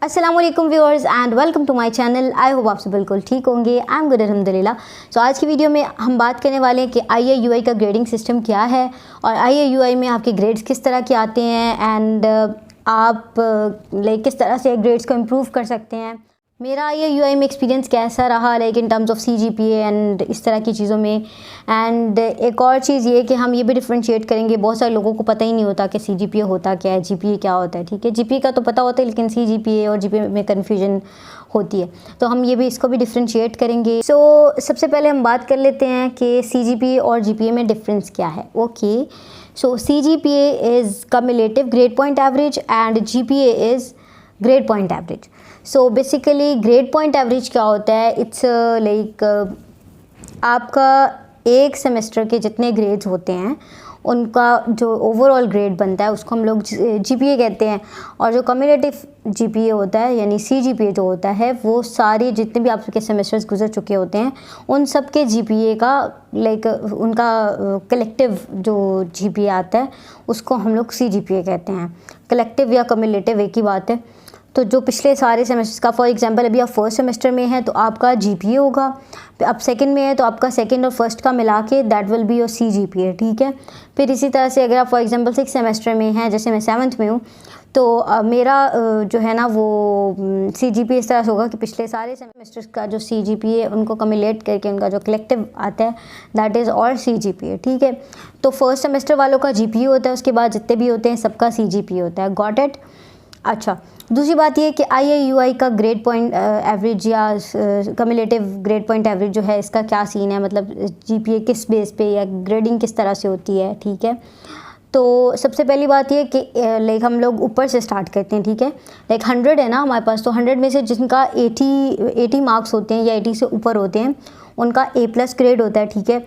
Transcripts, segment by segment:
अस्सलाम वालेकुम viewers and welcome to my channel. I hope आप सब बिल्कुल ठीक होंगे। आई एम गुड अल्हम्दुलिल्लाह। सो आज की वीडियो में हम बात करने वाले हैं कि IAUI का ग्रेडिंग सिस्टम क्या है और IAUI में आपके ग्रेड्स किस तरह के आते हैं एंड आप किस तरह से ग्रेड्स को इम्प्रूव कर सकते हैं। मेरा IAUI में एक्सपीरियंस कैसा रहा in terms of CGPA and इस तरह की चीज़ों में। एंड एक और चीज़ ये कि हम ये भी डिफ्रेंशिएट करेंगे, बहुत सारे लोगों को पता ही नहीं होता कि CGPA होता क्या है, GPA क्या होता है। ठीक है, GPA का तो पता होता है लेकिन CGPA और GPA में कन्फ्यूजन होती है, तो हम ये भी इसको भी डिफ्रेंशिएट करेंगे। सबसे पहले हम बात कर लेते हैं कि CGPA और GPA में डिफरेंस क्या है। Okay, so CGPA is cumulative grade point average and GPA is grade point average. So basically grade point average क्या होता है, इट्स आपका एक सेमेस्टर के जितने ग्रेड्स होते हैं उनका जो ओवरऑल ग्रेड बनता है उसको हम लोग GPA कहते हैं। और जो कम्युलेटिव GPA होता है यानी CGPA जो होता है वो सारे जितने भी आपके सेमेस्टर्स गुजर चुके होते हैं उन सब के GPA का उनका कलेक्टिव जो GPA आता है उसको हम लोग CGPA कहते हैं। कलेक्टिव या कम्युलेटिव एक ही बात है। तो जो पिछले सारे सेमेस्टर्स का, फॉर एग्जांपल अभी आप फर्स्ट सेमेस्टर में है तो आपका GPA होगा, आप सेकंड में है तो आपका सेकंड और फर्स्ट का मिला के that will be your CGPA। ठीक है, फिर इसी तरह से अगर आप फॉर एग्जांपल 6 सेमेस्टर में हैं, जैसे मैं 7th में हूँ, तो मेरा जो है ना वो CGPA इस तरह से होगा कि पिछले सारे सेमेस्टर्स का जो CGPA उनको कम्युलेट करके उनका जो कलेक्टिव आता है दैट इज़ और CGPA। ठीक है, तो फर्स्ट सेमेस्टर वालों का GPA होता है, उसके बाद जितने भी होते हैं सबका CGPA होता है। Got it. अच्छा, दूसरी बात ये कि IAUI का ग्रेड पॉइंट एवरेज या कम्युलेटिव ग्रेड पॉइंट एवरेज जो है इसका क्या सीन है, मतलब GPA किस बेस पे या ग्रेडिंग किस तरह से होती है। ठीक है, तो सबसे पहली बात ये कि हम लोग ऊपर से स्टार्ट करते हैं। ठीक है, 100 है ना हमारे पास, तो 100 में से जिनका 80 मार्क्स होते हैं या 80 से ऊपर होते हैं उनका A+ ग्रेड होता है। ठीक है,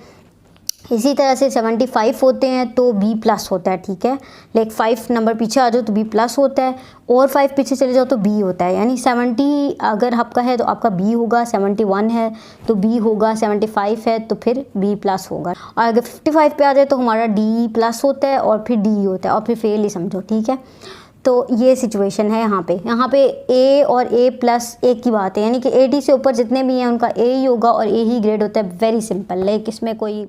इसी तरह से 75 होते हैं तो B+ होता है। ठीक है, 5 नंबर पीछे आ जाओ तो B+ होता है, और 5 पीछे चले जाओ तो B होता है। यानी 70 अगर आपका है तो आपका B होगा, 71 है तो B होगा, 75 है तो फिर B+ होगा, और अगर 55 पे आ जाए तो हमारा D+ होता है और फिर D होता है और फिर फेल ही समझो। ठीक है, तो ये सिचुएशन है यहाँ पे A और A+ एक ही बात है, यानी कि 80 से ऊपर जितने भी हैं उनका A ही होगा और A ही ग्रेड होता है। वेरी सिंपल, इसमें कोई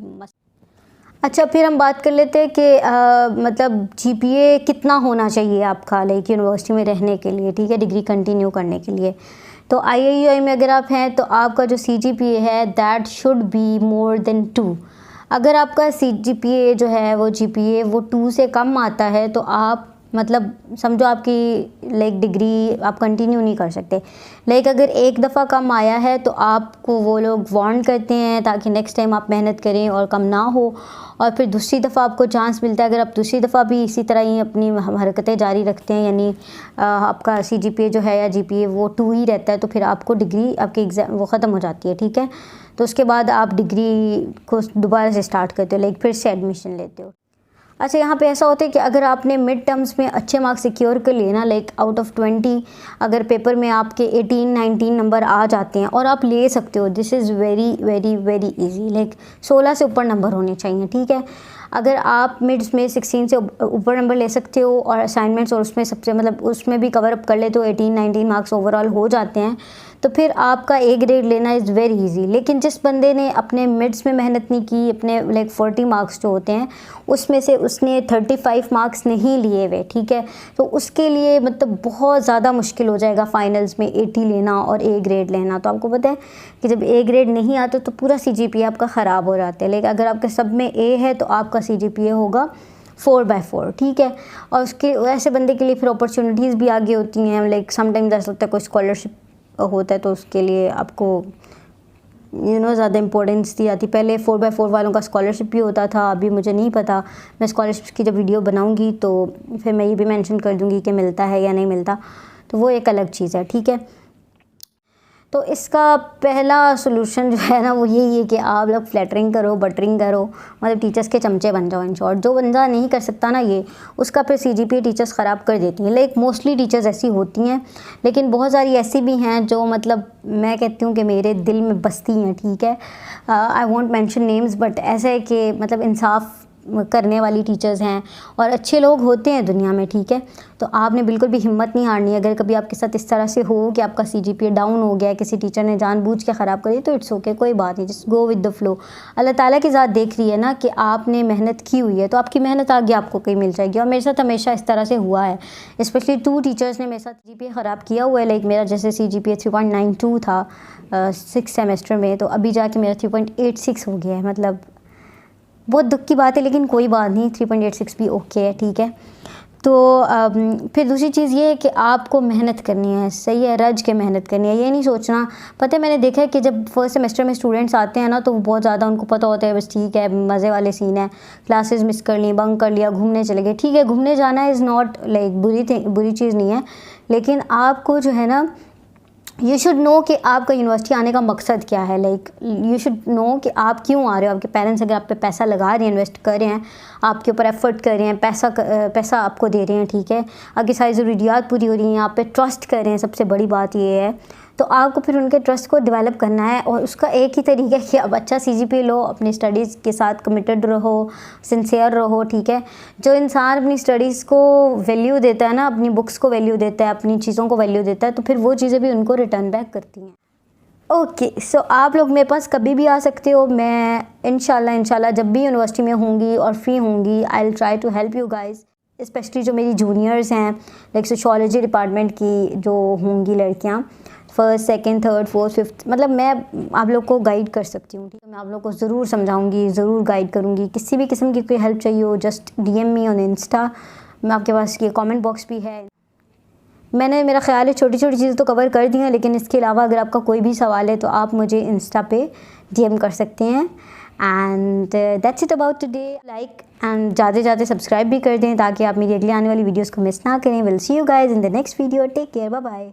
अच्छा, फिर हम बात कर लेते हैं कि मतलब GPA कितना होना चाहिए आपका यूनिवर्सिटी में रहने के लिए। ठीक है, डिग्री कंटिन्यू करने के लिए। तो IAUI में अगर आप हैं तो आपका जो CGPA है that should be more than 2। अगर आपका CGPA जो है वो GPA वो 2 से कम आता है तो आप मतलब समझो आपकी डिग्री आप कंटिन्यू नहीं कर सकते। अगर एक दफ़ा कम आया है तो आपको वो लोग वार्न करते हैं ताकि नेक्स्ट टाइम आप मेहनत करें और कम ना हो, और फिर दूसरी दफ़ा आपको चांस मिलता है। अगर आप दूसरी दफ़ा भी इसी तरह ही अपनी हरकतें जारी रखते हैं, यानी आपका CGPA जो है या GPA वो 2 ही रहता है, तो फिर आपको डिग्री आपकी एग्ज़ाम वो ख़त्म हो जाती है। ठीक है, तो उसके बाद आप डिग्री को दोबारा से स्टार्ट करते हो, फिर से एडमिशन लेते हो। अच्छा, यहाँ पे ऐसा होता है कि अगर आपने मिड टर्म्स में अच्छे मार्क्स सिक्योर कर लिए ना, आउट ऑफ 20 अगर पेपर में आपके 18-19 नंबर आ जाते हैं और आप ले सकते हो, this is very very very easy. 16 से ऊपर नंबर होने चाहिए। ठीक है, अगर आप मिड्स में 16 से ऊपर नंबर ले सकते हो और असाइनमेंट्स और उसमें सबसे उसमें भी कवर अप कर लेते हो, 18-19 मार्क्स ओवरऑल हो जाते हैं, तो फिर आपका A ग्रेड लेना इज़ वेरी इजी। लेकिन जिस बंदे ने अपने मिड्स में मेहनत नहीं की, अपने 40 मार्क्स जो होते हैं उसमें से उसने 35 मार्क्स नहीं लिए हुए, ठीक है, तो उसके लिए मतलब बहुत ज़्यादा मुश्किल हो जाएगा फाइनल्स में 80 लेना और A ग्रेड लेना। तो आपको पता है कि जब A ग्रेड नहीं आता तो पूरा CGPA आपका ख़राब हो जाता है। लेकिन अगर आपके सब में A है तो आपका CGPA होगा 4/4। ठीक है, और उसके ऐसे बंदे के लिए फिर अपॉर्चुनिटीज़ भी आगे होती हैं। समटाइम्स ऐसा होता है कोई स्कॉलरशिप होता है तो उसके लिए आपको ज़्यादा इंपॉर्टेंस दी जाती। पहले 4/4 वालों का स्कॉलरशिप भी होता था, अभी मुझे नहीं पता। मैं स्कॉलरशिप की जब वीडियो बनाऊंगी तो फिर मैं ये भी मेंशन कर दूंगी कि मिलता है या नहीं मिलता, तो वो एक अलग चीज़ है। ठीक है, तो इसका पहला सोल्यूशन जो है ना वो यही है कि आप लोग फ्लैटरिंग करो, बटरिंग करो, मतलब टीचर्स के चमचे बन जाओ इन शॉर्ट। जो बंदा नहीं कर सकता ना ये, उसका फिर CGPA टीचर्स ख़राब कर देती हैं। मोस्टली टीचर्स ऐसी होती हैं, लेकिन बहुत सारी ऐसी भी हैं जो मतलब मैं कहती हूँ कि मेरे दिल में बसती हैं। ठीक है, I want mention names, but ऐसा है कि मतलब इंसाफ करने वाली टीचर्स हैं और अच्छे लोग होते हैं दुनिया में, ठीक है। तो आपने बिल्कुल भी हिम्मत नहीं हारनी है। अगर कभी आपके साथ इस तरह से हो कि आपका CGPA डाउन हो गया है, किसी टीचर ने जानबूझ के ख़राब करी, तो इट्स ओके, कोई बात नहीं, just go with the flow. Allah ताला की ज़ात देख रही है ना कि आपने मेहनत की हुई है, तो आपकी मेहनत आगे आपको कहीं मिल जाएगी। और मेरे साथ हमेशा इस तरह से हुआ है, स्पेशली 2 टीचर्स ने मेरे साथ CGPA ख़राब किया हुआ है। लाइक मेरा जैसे CGPA 3.92 था 6 सेमेस्टर में, तो अभी जाके मेरा 3.86 हो गया है। मतलब बहुत दुख की बात है, लेकिन कोई बात नहीं, 3.86 भी ओके है, ठीक है। तो फिर दूसरी चीज़ ये है कि आपको मेहनत करनी है, सही है, रज के मेहनत करनी है। ये नहीं सोचना, पता है मैंने देखा है कि जब फर्स्ट सेमेस्टर में स्टूडेंट्स आते हैं ना, तो बहुत ज़्यादा उनको पता होता है बस ठीक है मज़े वाले सीन है, क्लासेस मिस कर ली, बंक कर लिया, घूमने चले गए। ठीक है, घूमने जाना इज़ नॉट लाइक बुरी चीज़ नहीं है, लेकिन आपको जो है ना, यू शुड नो कि आपका यूनिवर्सिटी आने का मकसद क्या है। लाइक यू शुड नो कि आप क्यों आ रहे हो। आपके पेरेंट्स अगर आप पे पैसा लगा रहे हैं, इन्वेस्ट कर रहे हैं, आपके ऊपर एफर्ट कर रहे हैं, पैसा आपको दे रहे हैं, ठीक है, आपकी सारी ज़रूरियात पूरी हो रही हैं, आप पे ट्रस्ट कर रहे हैं, सबसे बड़ी बात ये है। तो आपको फिर उनके ट्रस्ट को डेवलप करना है, और उसका एक ही तरीका है कि आप अच्छा CGPA लो, अपनी स्टडीज़ के साथ कमिटेड रहो, सिंसियर रहो, ठीक है। जो इंसान अपनी स्टडीज़ को वैल्यू देता है ना, अपनी बुक्स को वैल्यू देता है, अपनी चीज़ों को वैल्यू देता है, तो फिर वो चीज़ें भी उनको रिटर्न बैक करती हैं। ओके, सो आप लोग मेरे पास कभी भी आ सकते हो। मैं इंशाल्लाह जब भी यूनिवर्सिटी में होंगी और फ्री होंगी, I will try to help you guys, specially जो मेरी जूनियर्स हैं, लाइक सोशियोलॉजी डिपार्टमेंट की जो होंगी लड़कियाँ, first, second, third, fourth, fifth, मतलब मैं आप लोग को गाइड कर सकती हूँ, ठीक है। मैं आप लोग को ज़रूर समझाऊंगी, ज़रूर गाइड करूँगी। किसी भी किस्म की कोई हेल्प चाहिए हो, just DM me on Insta. मैं आपके पास ये कमेंट बॉक्स भी है। मेरा ख्याल है छोटी छोटी चीज़ें तो कवर कर दी हैं, लेकिन इसके अलावा अगर आपका कोई भी सवाल है तो आप मुझे इंस्टा पे DM कर सकते हैं। And that's it about today. Like and ज़्यादा सब्सक्राइब भी कर दें ताकि आप मेरी अगली आने वाली वीडियोज़ को मिस ना करें। Will see you guys in the next video. Take care, bye bye.